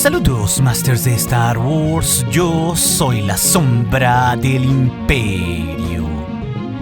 Saludos, Masters de Star Wars. Yo soy la sombra del Imperio.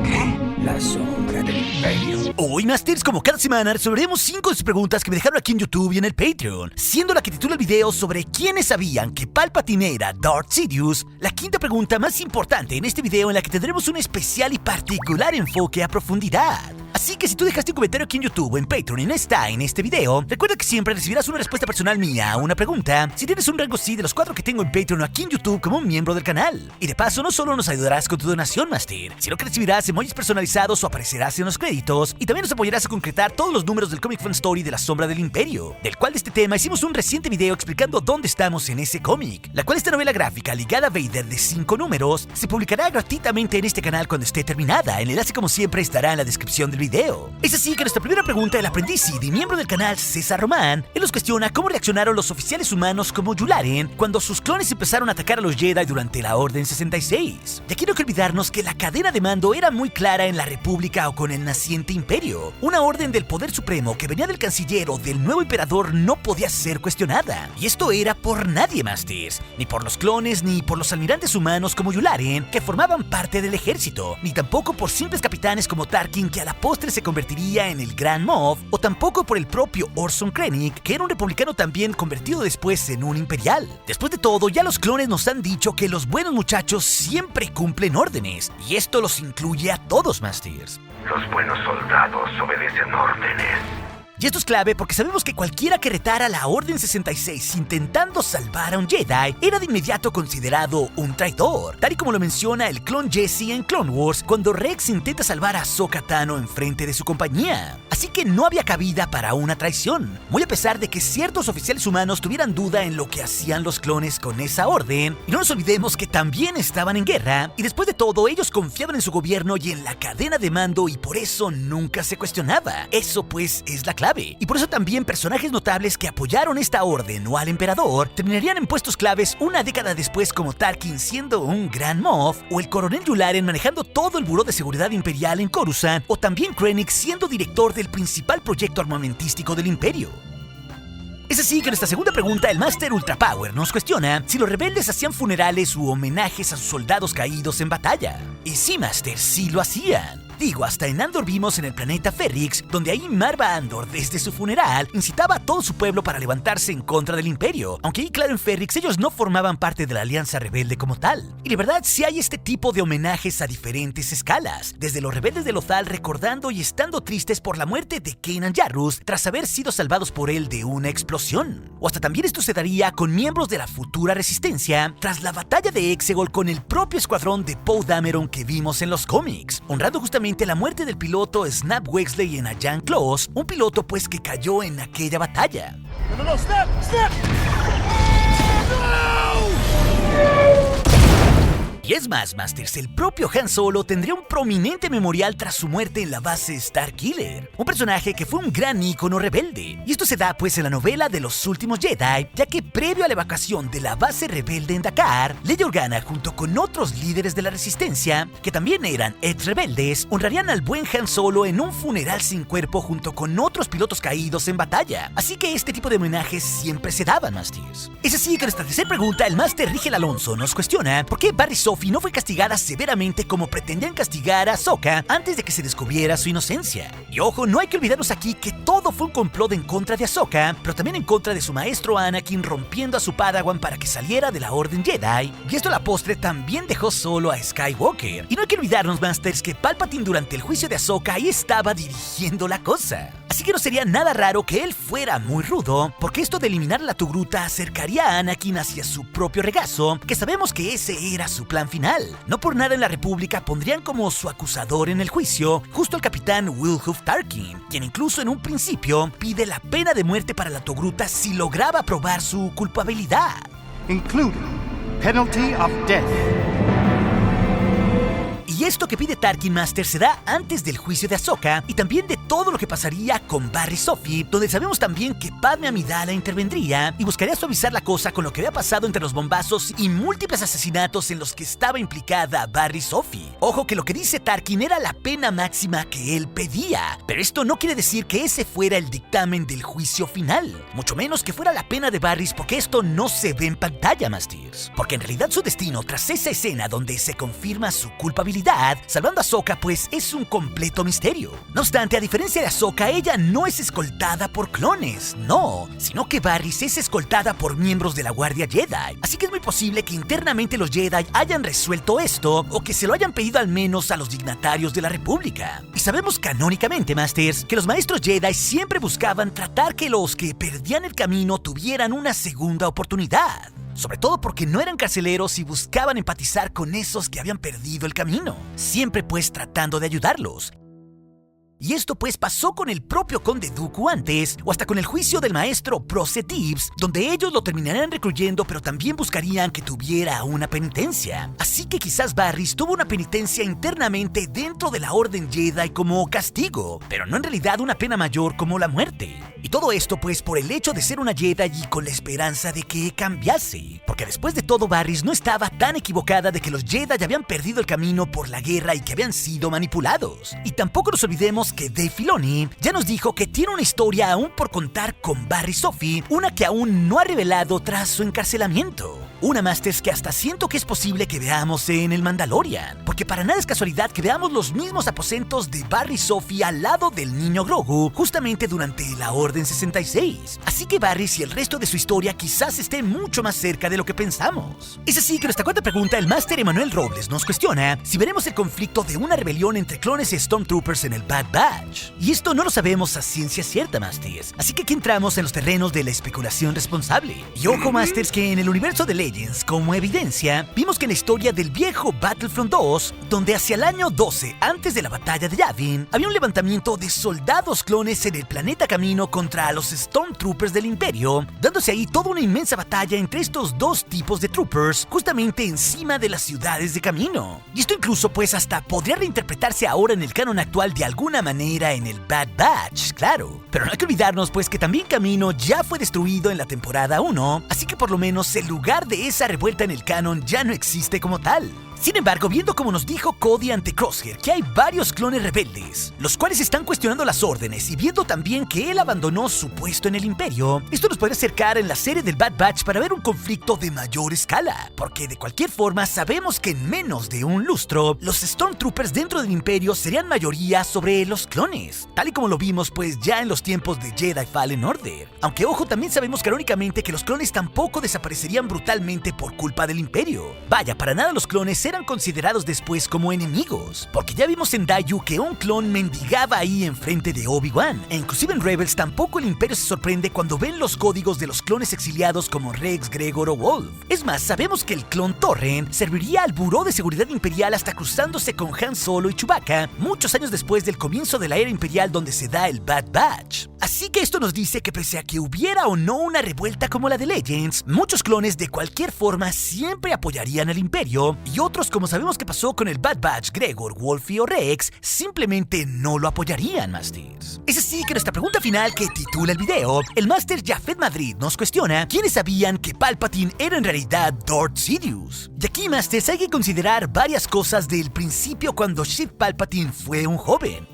¿Qué? La sombra del Imperio. Hoy, Masters, como cada semana, resolveremos 5 de sus preguntas que me dejaron aquí en YouTube y en el Patreon, siendo la que titula el video sobre quiénes sabían que Palpatine era Darth Sidious, la quinta pregunta más importante en este video, en la que tendremos un especial y particular enfoque a profundidad. Así que si tú dejaste un comentario aquí en YouTube o en Patreon y no está en este video, recuerda que siempre recibirás una respuesta personal mía a una pregunta si tienes un rango sí de los 4 que tengo en Patreon o aquí en YouTube como un miembro del canal. Y de paso, no solo nos ayudarás con tu donación, Master, sino que recibirás emojis personalizados o aparecerás en los créditos, y también nos apoyarás a concretar todos los números del Comic Fan Story de la Sombra del Imperio, del cual de este tema hicimos un reciente video explicando dónde estamos en ese cómic, la cual esta novela gráfica ligada a Vader de 5 números se publicará gratuitamente en este canal cuando esté terminada. El enlace, como siempre, estará en la descripción del video. Es así que nuestra primera pregunta, el aprendiz Sith y miembro del canal César Román, él nos cuestiona cómo reaccionaron los oficiales humanos como Yularen cuando sus clones empezaron a atacar a los Jedi durante la Orden 66. Y aquí no hay que olvidarnos que la cadena de mando era muy clara en la República o con el naciente Imperio. Una orden del poder supremo que venía del canciller o del nuevo emperador no podía ser cuestionada. Y esto era por nadie, Masters, ni por los clones, ni por los almirantes humanos como Yularen, que formaban parte del ejército, ni tampoco por simples capitanes como Tarkin, que a la postre se convertiría en el Gran Moff, o tampoco por el propio Orson Krennic, que era un republicano también convertido después en un imperial. Después de todo, ya los clones nos han dicho que los buenos muchachos siempre cumplen órdenes, y esto los incluye a todos, Masters. Los buenos soldados obedecen órdenes. Y esto es clave porque sabemos que cualquiera que retara la Orden 66 intentando salvar a un Jedi era de inmediato considerado un traidor, tal y como lo menciona el clon Jesse en Clone Wars cuando Rex intenta salvar a Ahsoka Tano en frente de su compañía. Así que no había cabida para una traición, muy a pesar de que ciertos oficiales humanos tuvieran duda en lo que hacían los clones con esa orden. Y no nos olvidemos que también estaban en guerra, y después de todo ellos confiaban en su gobierno y en la cadena de mando, y por eso nunca se cuestionaba. Eso pues es la clave. Y por eso también personajes notables que apoyaron esta orden o al emperador terminarían en puestos claves una década después, como Tarkin siendo un Gran Moff, o el coronel Yularen manejando todo el buró de seguridad imperial en Coruscant, o también Krennic siendo director del principal proyecto armamentístico del imperio. Es así que en nuestra segunda pregunta, el Master Ultra Power nos cuestiona si los rebeldes hacían funerales u homenajes a sus soldados caídos en batalla. Y sí, Master, sí lo hacían. Digo, hasta en Andor vimos en el planeta Ferrix, donde ahí Marva Andor, desde su funeral, incitaba a todo su pueblo para levantarse en contra del Imperio. Aunque ahí, claro, en Ferrix ellos no formaban parte de la Alianza Rebelde como tal. Y de verdad, sí hay este tipo de homenajes a diferentes escalas. Desde los rebeldes de Lothal recordando y estando tristes por la muerte de Kanan Jarrus tras haber sido salvados por él de una explosión. O hasta también esto se daría con miembros de la futura Resistencia tras la batalla de Exegol con el propio escuadrón de Poe Dameron que vimos en los cómics, honrando justamente la muerte del piloto Snap Wexley en Ajan Kloss, un piloto pues que cayó en aquella batalla. No, Snap! Y es más, Masters, el propio Han Solo tendría un prominente memorial tras su muerte en la base Starkiller, un personaje que fue un gran ícono rebelde. Y esto se da pues en la novela de los últimos Jedi, ya que previo a la evacuación de la base rebelde en Dakar, Leia Organa junto con otros líderes de la resistencia, que también eran ex rebeldes, honrarían al buen Han Solo en un funeral sin cuerpo junto con otros pilotos caídos en batalla. Así que este tipo de homenajes siempre se daban, Masters. Es así que nuestra tercera pregunta, el Master Rigel Alonso nos cuestiona por qué Barry Sophie no fue castigada severamente como pretendían castigar a Ahsoka antes de que se descubriera su inocencia. Y ojo, no hay que olvidarnos aquí que todo fue un complot en contra de Ahsoka, pero también en contra de su maestro Anakin, rompiendo a su Padawan para que saliera de la Orden Jedi. Y esto a la postre también dejó solo a Skywalker. Y no hay que olvidarnos, Masters, que Palpatine durante el juicio de Ahsoka ahí estaba dirigiendo la cosa. Así que no sería nada raro que él fuera muy rudo, porque esto de eliminar la Togruta acercaría a Anakin hacia su propio regazo, que sabemos que ese era su plan final. No por nada en la República pondrían como su acusador en el juicio justo al capitán Wilhuff Tarkin, quien incluso en un principio pide la pena de muerte para la Togruta si lograba probar su culpabilidad. Including penalty of death. Y esto que pide Tarkin Master se da antes del juicio de Ahsoka y también de todo lo que pasaría con Barry Sophie, donde sabemos también que Padme Amidala intervendría y buscaría suavizar la cosa con lo que había pasado entre los bombazos y múltiples asesinatos en los que estaba implicada Barry Sophie. Ojo que lo que dice Tarkin era la pena máxima que él pedía, pero esto no quiere decir que ese fuera el dictamen del juicio final, mucho menos que fuera la pena de Barry, porque esto no se ve en pantalla, Masters. Porque en realidad su destino tras esa escena donde se confirma su culpabilidad salvando a Ahsoka pues es un completo misterio. No obstante, a diferencia de Ahsoka, ella no es escoltada por clones, no, sino que Barriss es escoltada por miembros de la Guardia Jedi. Así que es muy posible que internamente los Jedi hayan resuelto esto o que se lo hayan pedido al menos a los dignatarios de la República. Y sabemos canónicamente, Masters, que los maestros Jedi siempre buscaban tratar que los que perdían el camino tuvieran una segunda oportunidad. Sobre todo porque no eran carceleros y buscaban empatizar con esos que habían perdido el camino, siempre pues tratando de ayudarlos. Y esto pues pasó con el propio Conde Dooku antes, o hasta con el juicio del maestro Proce Tibbs, donde ellos lo terminarían recluyendo, pero también buscarían que tuviera una penitencia. Así que quizás Barriss tuvo una penitencia internamente dentro de la Orden Jedi como castigo, pero no en realidad una pena mayor como la muerte. Y todo esto pues por el hecho de ser una Jedi y con la esperanza de que cambiase. Porque después de todo Barriss no estaba tan equivocada de que los Jedi habían perdido el camino por la guerra y que habían sido manipulados. Y tampoco nos olvidemos que Dave Filoni ya nos dijo que tiene una historia aún por contar con Barry Sophie, una que aún no ha revelado tras su encarcelamiento. Una Masters que hasta siento que es posible que veamos en el Mandalorian, porque para nada es casualidad que veamos los mismos aposentos de Barry Sophie al lado del niño Grogu, justamente durante la Orden 66. Así que Barriss y el resto de su historia quizás estén mucho más cerca de lo que pensamos. Es así que nuestra cuarta pregunta, el Master Emanuel Robles nos cuestiona si veremos el conflicto de una rebelión entre clones y Stormtroopers en el Bad Batch. Y esto no lo sabemos a ciencia cierta, Masters, así que aquí entramos en los terrenos de la especulación responsable. Y ojo, Masters, que en el universo de Legends, como evidencia, vimos que en la historia del viejo Battlefront 2, donde hacia el año 12, antes de la batalla de Yavin, había un levantamiento de soldados clones en el planeta Camino contra los Stormtroopers del Imperio, dándose ahí toda una inmensa batalla entre estos dos tipos de troopers, justamente encima de las ciudades de Camino. Y esto incluso pues hasta podría reinterpretarse ahora en el canon actual de alguna manera en el Bad Batch, claro. Pero no hay que olvidarnos pues que también Camino ya fue destruido en la temporada 1, así que por lo menos el lugar de esa revuelta en el canon ya no existe como tal. Sin embargo, viendo como nos dijo Cody ante Crosshair que hay varios clones rebeldes, los cuales están cuestionando las órdenes, y viendo también que él abandonó su puesto en el Imperio, esto nos podría acercar en la serie del Bad Batch para ver un conflicto de mayor escala, porque de cualquier forma sabemos que en menos de un lustro, los Stormtroopers dentro del Imperio serían mayoría sobre los clones, tal y como lo vimos pues ya en los tiempos de Jedi Fallen Order. Aunque ojo, también sabemos canónicamente que los clones tampoco desaparecerían brutalmente por culpa del Imperio. Vaya, para nada los clones eran considerados después como enemigos, porque ya vimos en Dayu que un clon mendigaba ahí enfrente de Obi-Wan, e inclusive en Rebels tampoco el Imperio se sorprende cuando ven los códigos de los clones exiliados como Rex, Gregor o Wolf. Es más, sabemos que el clon Torren serviría al Buró de Seguridad Imperial hasta cruzándose con Han Solo y Chewbacca muchos años después del comienzo de la era imperial donde se da el Bad Batch. Así que esto nos dice que pese a que hubiera o no una revuelta como la de Legends, muchos clones de cualquier forma siempre apoyarían al Imperio, y otros, como sabemos que pasó con el Bad Batch, Gregor, Wolfie o Rex, simplemente no lo apoyarían, Masters. Es así que nuestra pregunta final que titula el video, el Master Jafet Madrid nos cuestiona ¿quiénes sabían que Palpatine era en realidad Darth Sidious? Y aquí, Masters, hay que considerar varias cosas del principio cuando Sheev Palpatine fue un joven,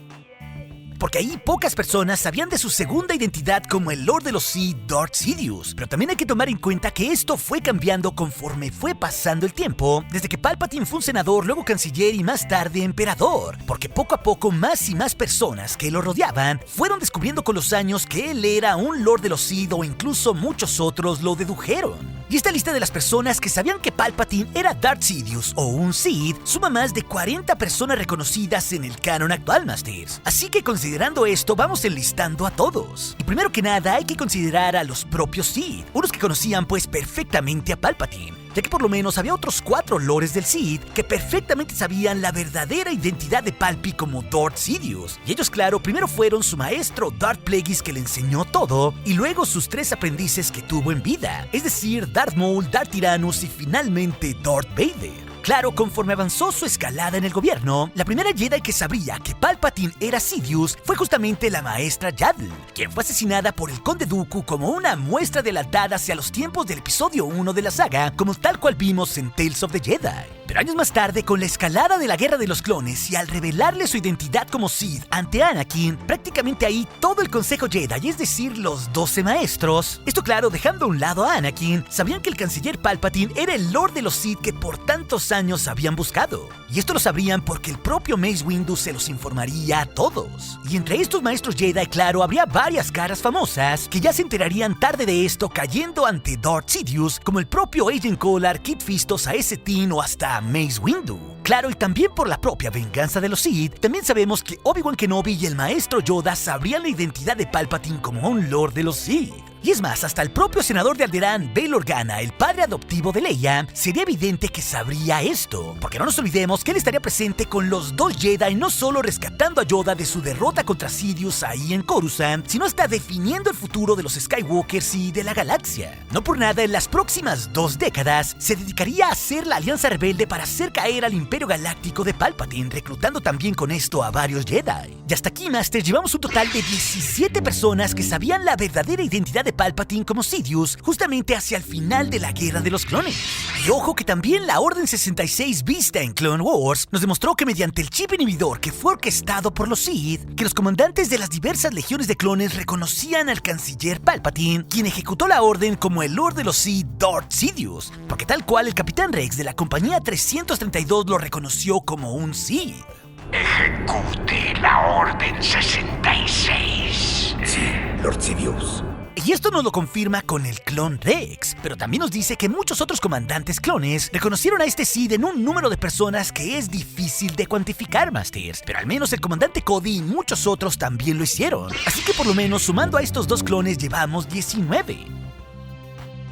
porque ahí pocas personas sabían de su segunda identidad como el Lord de los Sith, Darth Sidious. Pero también hay que tomar en cuenta que esto fue cambiando conforme fue pasando el tiempo, desde que Palpatine fue un senador, luego canciller y más tarde emperador, porque poco a poco más y más personas que lo rodeaban fueron descubriendo con los años que él era un Lord de los Sith, o incluso muchos otros lo dedujeron. Y esta lista de las personas que sabían que Palpatine era Darth Sidious o un Sith suma más de 40 personas reconocidas en el canon actual, Masters. Así que considerando esto, vamos enlistando a todos. Y primero que nada hay que considerar a los propios Sith, unos que conocían pues perfectamente a Palpatine, ya que por lo menos había otros 4 lores del Sith que perfectamente sabían la verdadera identidad de Palpi como Darth Sidious. Y ellos, claro, primero fueron su maestro Darth Plagueis, que le enseñó todo, y luego sus 3 aprendices que tuvo en vida, es decir, Darth Maul, Darth Tyrannus y finalmente Darth Vader. Claro, conforme avanzó su escalada en el gobierno, la primera Jedi que sabría que Palpatine era Sidious fue justamente la maestra Yaddle, quien fue asesinada por el Conde Dooku como una muestra adelantada hacia los tiempos del episodio 1 de la saga, como tal cual vimos en Tales of the Jedi. Pero años más tarde, con la escalada de la Guerra de los Clones y al revelarle su identidad como Sith ante Anakin, prácticamente ahí todo el Consejo Jedi, es decir, los 12 maestros, esto claro, dejando a un lado a Anakin, sabían que el canciller Palpatine era el Lord de los Sith que por tantos años habían buscado. Y esto lo sabrían porque el propio Mace Windu se los informaría a todos. Y entre estos maestros Jedi, claro, habría varias caras famosas que ya se enterarían tarde de esto cayendo ante Darth Sidious, como el propio Agen Kolar, Kit Fisto, Ace Teen o hasta Mace Windu. Claro, y también por la propia venganza de los Sith, también sabemos que Obi-Wan Kenobi y el maestro Yoda sabrían la identidad de Palpatine como un Lord de los Sith. Y es más, hasta el propio senador de Alderaan, Bail Organa, el padre adoptivo de Leia, sería evidente que sabría esto, porque no nos olvidemos que él estaría presente con los dos Jedi, no solo rescatando a Yoda de su derrota contra Sidious ahí en Coruscant, sino hasta definiendo el futuro de los Skywalkers y de la galaxia. No por nada, en las próximas 2 décadas, se dedicaría a hacer la alianza rebelde para hacer caer al Imperio Galáctico de Palpatine, reclutando también con esto a varios Jedi. Y hasta aquí, Master, llevamos un total de 17 personas que sabían la verdadera identidad de Palpatine como Sidious justamente hacia el final de la Guerra de los Clones. Y ojo que también la Orden 66 vista en Clone Wars nos demostró que mediante el chip inhibidor que fue orquestado por los Sith, que los comandantes de las diversas legiones de clones reconocían al canciller Palpatine, quien ejecutó la orden como el Lord de los Sith, Darth Sidious, porque tal cual el Capitán Rex de la Compañía 332 lo reconoció como un Sith. Ejecute la Orden 66. Sí, Lord Sidious. Y esto nos lo confirma con el clon Rex, pero también nos dice que muchos otros comandantes clones reconocieron a este Sith en un número de personas que es difícil de cuantificar, Masters, pero al menos el comandante Cody y muchos otros también lo hicieron, así que por lo menos sumando a estos 2 clones llevamos 19.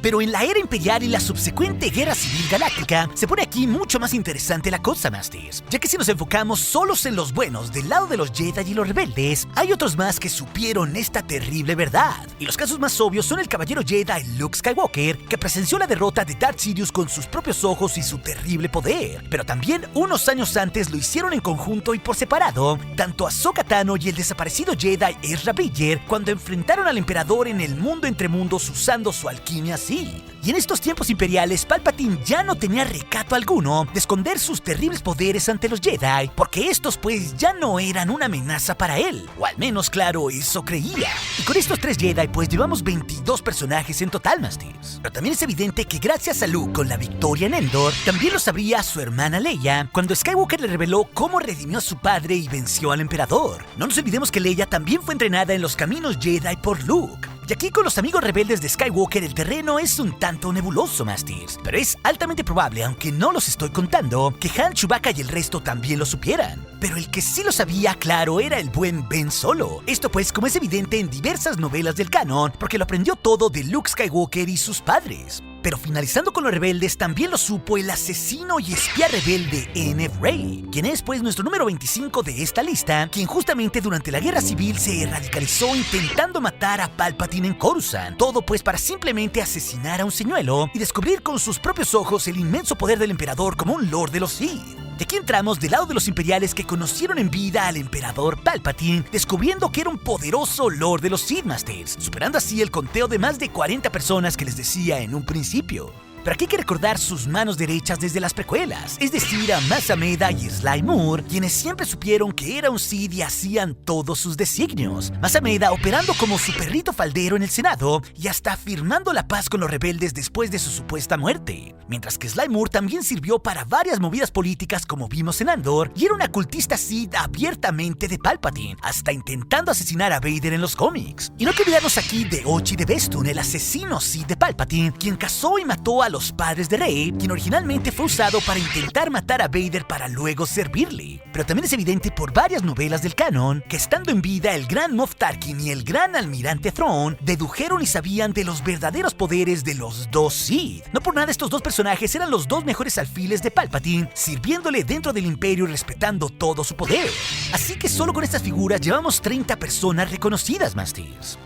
Pero en la era imperial y la subsecuente guerra civil galáctica, se pone aquí mucho más interesante la cosa, Masters, ya que si nos enfocamos solos en los buenos del lado de los Jedi y los rebeldes, hay otros más que supieron esta terrible verdad. Y los casos más obvios son el caballero Jedi Luke Skywalker, que presenció la derrota de Darth Sidious con sus propios ojos y su terrible poder, pero también unos años antes lo hicieron en conjunto y por separado, tanto Ahsoka Tano y el desaparecido Jedi Ezra Bridger, cuando enfrentaron al emperador en el mundo entre mundos usando su alquimia Sith. Y en estos tiempos imperiales, Palpatine ya no tenía recato alguno de esconder sus terribles poderes ante los Jedi, porque estos pues ya no eran una amenaza para él, o al menos claro, eso creía. Y con estos 3 Jedi pues llevamos 22 personajes en total, Masters. Pero también es evidente que gracias a Luke con la victoria en Endor, también lo sabría su hermana Leia, cuando Skywalker le reveló cómo redimió a su padre y venció al emperador. No nos olvidemos que Leia también fue entrenada en los caminos Jedi por Luke. Y aquí con los amigos rebeldes de Skywalker el terreno es un tanto nebuloso, Masters, pero es altamente probable, aunque no los estoy contando, que Han, Chewbacca y el resto también lo supieran. Pero el que sí lo sabía, claro, era el buen Ben Solo. Esto pues como es evidente en diversas novelas del canon, porque lo aprendió todo de Luke Skywalker y sus padres. Pero finalizando con los rebeldes, también lo supo el asesino y espía rebelde N.F. Rey, quien es pues nuestro número 25 de esta lista, quien justamente durante la Guerra Civil se radicalizó intentando matar a Palpatine en Coruscant, todo pues para simplemente asesinar a un señuelo y descubrir con sus propios ojos el inmenso poder del emperador como un Lord de los Sith. De aquí entramos del lado de los imperiales que conocieron en vida al emperador Palpatine, descubriendo que era un poderoso Lord de los Sith Masters, superando así el conteo de más de 40 personas que les decía en un principio. Pero aquí hay que recordar sus manos derechas desde las precuelas, es decir, a Mas Amedda y Sly Moore, quienes siempre supieron que era un Sith y hacían todos sus designios. Mas Amedda operando como su perrito faldero en el Senado y hasta firmando la paz con los rebeldes después de su supuesta muerte. Mientras que Sly Moore también sirvió para varias movidas políticas como vimos en Andor y era una cultista Sith abiertamente de Palpatine, hasta intentando asesinar a Vader en los cómics. Y no hay que olvidarnos aquí de Ochi de Bestun, el asesino Sith de Palpatine, quien cazó y mató a los padres de Rey, quien originalmente fue usado para intentar matar a Vader para luego servirle. Pero también es evidente por varias novelas del canon que estando en vida el gran Moff Tarkin y el gran almirante Thrawn dedujeron y sabían de los verdaderos poderes de los dos Sith. No por nada estos dos personajes eran los 2 mejores alfiles de Palpatine, sirviéndole dentro del imperio y respetando todo su poder. Así que solo con estas figuras llevamos 30 personas reconocidas, Masters.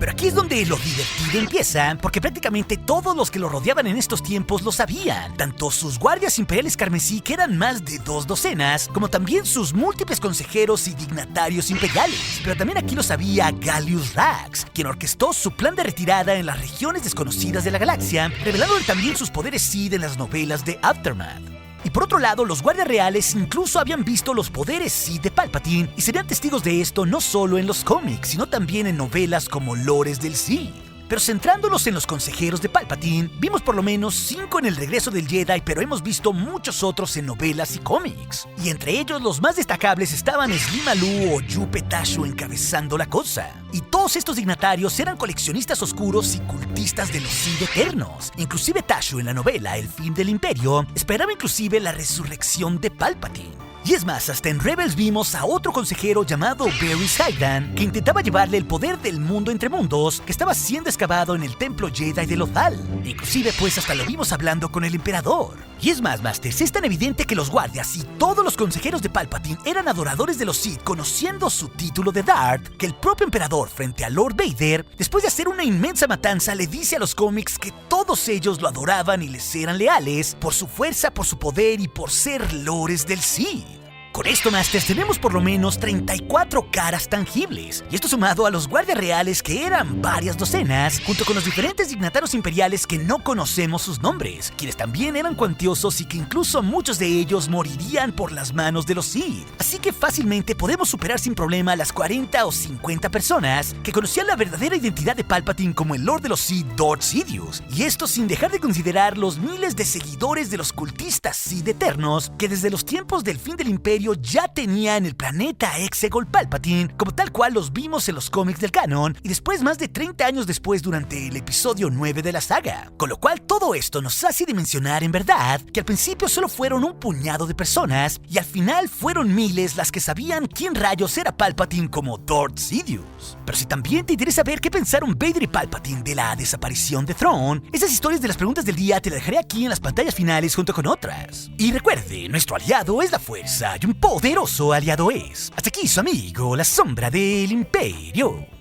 Pero aquí es donde lo divertido empieza, porque prácticamente todos los que lo rodeaban en estos tiempos lo sabían. Tanto sus guardias imperiales carmesí, que eran más de 2 docenas, como también sus múltiples consejeros y dignatarios imperiales. Pero también aquí lo sabía Gallius Rax, quien orquestó su plan de retirada en las regiones desconocidas de la galaxia, revelándole también sus poderes Sith en las novelas de Aftermath. Y por otro lado, los guardias reales incluso habían visto los poderes Sith de Palpatine y serían testigos de esto no solo en los cómics, sino también en novelas como Lores del Sith. Pero centrándonos en los consejeros de Palpatine, vimos por lo menos 5 en El Regreso del Jedi, pero hemos visto muchos otros en novelas y cómics. Y entre ellos los más destacables estaban Slim Alu o Yupe Tashu encabezando la cosa. Y todos estos dignatarios eran coleccionistas oscuros y cultistas de los Sith eternos. Inclusive Tashu en la novela El Fin del Imperio esperaba inclusive la resurrección de Palpatine. Y es más, hasta en Rebels vimos a otro consejero llamado Varys Hydan, que intentaba llevarle el poder del mundo entre mundos que estaba siendo excavado en el templo Jedi de Lothal. Inclusive pues hasta lo vimos hablando con el emperador. Y es más, Masters, es tan evidente que los guardias y todos los consejeros de Palpatine eran adoradores de los Sith, conociendo su título de Darth, que el propio emperador frente a Lord Vader, después de hacer una inmensa matanza, le dice a los cómics que todos ellos lo adoraban y les eran leales por su fuerza, por su poder y por ser lores del Sith. Con esto, Masters, tenemos por lo menos 34 caras tangibles, y esto sumado a los guardias reales, que eran varias docenas, junto con los diferentes dignatarios imperiales que no conocemos sus nombres, quienes también eran cuantiosos y que incluso muchos de ellos morirían por las manos de los Sith. Así que fácilmente podemos superar sin problema a las 40 o 50 personas que conocían la verdadera identidad de Palpatine como el Lord de los Sith, Darth Sidious, y esto sin dejar de considerar los miles de seguidores de los cultistas Sith eternos que desde los tiempos del fin del Imperio ya tenía en el planeta Exegol Palpatine, como tal cual los vimos en los cómics del canon, y después más de 30 años después durante el episodio 9 de la saga. Con lo cual todo esto nos hace dimensionar en verdad que al principio solo fueron un puñado de personas, y al final fueron miles las que sabían quién rayos era Palpatine como Darth Sidious. Pero si también te interesa ver qué pensaron Vader y Palpatine de la desaparición de Thrawn, esas historias de las preguntas del día te las dejaré aquí en las pantallas finales junto con otras. Y recuerde, nuestro aliado es la fuerza y un poderoso aliado es. Hasta aquí su amigo, la sombra del Imperio.